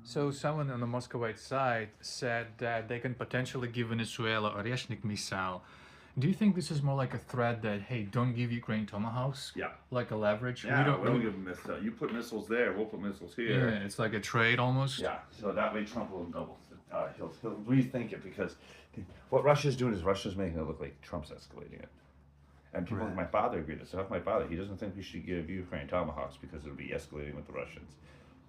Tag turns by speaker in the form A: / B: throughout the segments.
A: So someone on the Muscovite side said that they can potentially give Venezuela a Oreshnik missile. Do you think this is more like a threat that, hey, don't give Ukraine tomahawks?
B: Yeah.
A: Like a leverage?
B: Yeah, we don't give them missiles. You put missiles there, we'll put missiles here.
A: Yeah, it's like a trade almost.
B: Yeah, so that way Trump will double. He'll rethink it because what Russia's doing is Russia's making it look like Trump's escalating it. And people like my father agree with this. Like my father, he doesn't think we should give Ukraine tomahawks because it'll be escalating with the Russians.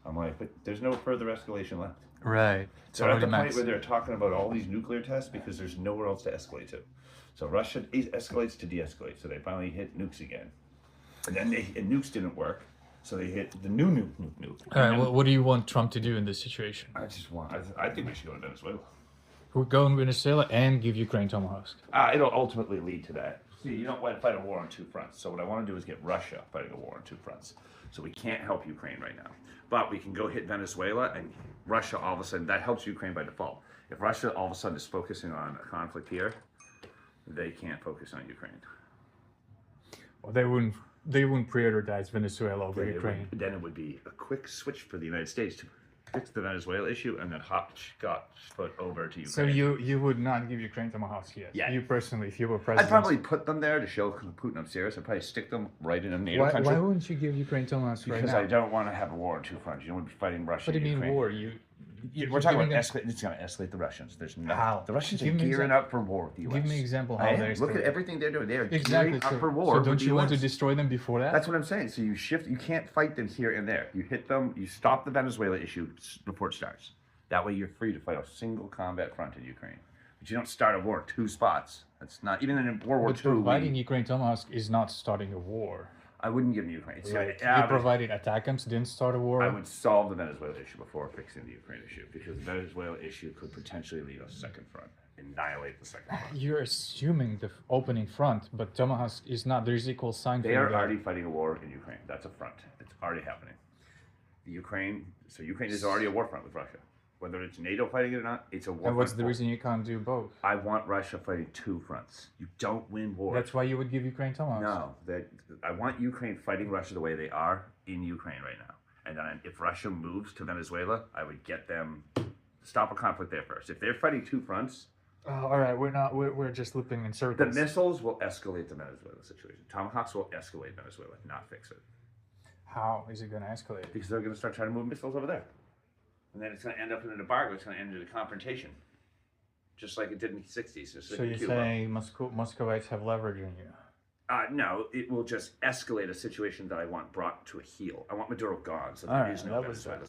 B: I'm like, but there's no further escalation left.
A: Right.
B: They're at the point where they're talking about all these nuclear tests because there's nowhere else to escalate to. So Russia escalates to de-escalate. So they finally hit nukes again. And then nukes didn't work. So they hit the new nuke.
A: All right, well, what do you want Trump to do in this situation?
B: I think we should go to Venezuela.
A: We'll go in Venezuela and give Ukraine tomahawks.
B: It'll ultimately lead to that. See, you don't want to fight a war on two fronts. So what I want to do is get Russia fighting a war on two fronts. So we can't help Ukraine right now. But we can go hit Venezuela, and Russia all of a sudden, that helps Ukraine by default. If Russia all of a sudden is focusing on a conflict here, they can't focus on Ukraine.
A: Well, they wouldn't prioritize Venezuela over Ukraine.
B: Then it would be a quick switch for the United States to fix the Venezuela issue and then foot over to Ukraine.
A: So you would not give Ukraine tomahawks yet?
B: Yeah.
A: You personally, if you were president?
B: I'd probably put them there to show Putin I'm serious. I'd probably stick them right in a NATO country.
A: Why wouldn't you give Ukraine tomahawks right now?
B: Because I don't want to have a war on two fronts. You don't want to be fighting Russia
A: What do you
B: and
A: mean
B: Ukraine.
A: war?
B: We're talking about escalate. It's going to escalate the Russians. There's no.
A: How?
B: The Russians are gearing up for war with the U.S.
A: Give me an example how they're
B: Look at everything they're doing. They are
A: exactly
B: gearing up for war.
A: So don't you want to destroy them before that?
B: That's what I'm saying. So you shift. You can't fight them here and there. You hit them. You stop the Venezuela issue before it starts. That way you're free to fight a single combat front in Ukraine. But you don't start a war in two spots. That's not even in World War II.
A: Providing Ukraine tomahawks is not starting a war.
B: I wouldn't give them Ukraine.
A: You provided ATACMS, didn't start a war.
B: I would solve the Venezuela issue before fixing the Ukraine issue because the Venezuela issue could potentially leave a second front, annihilate the second front.
A: You're assuming the opening front, but tomahawks is not. There's equal sign.
B: They are already fighting a war in Ukraine. That's a front. It's already happening. Ukraine is already a war front with Russia. Whether it's NATO fighting it or not, it's a war.
A: And what's the reason you can't do both?
B: I want Russia fighting two fronts. You don't win wars.
A: That's why you would give Ukraine tomahawks.
B: No, I want Ukraine fighting Russia the way they are in Ukraine right now. And then if Russia moves to Venezuela, I would get them stop a conflict there first. If they're fighting two fronts,
A: all right, we're just looping in circles.
B: The missiles will escalate the Venezuela situation. Tomahawks will escalate Venezuela, not fix it.
A: How is it going to escalate?
B: Because they're going to start trying to move missiles over there. And then it's going to end up in an embargo. It's going to end in a confrontation. Just like it did in the 60s.
A: So you're saying Muscovites have leverage on you?
B: No, it will just escalate a situation that I want brought to a heel. I want Maduro gone, so there is no Venezuela.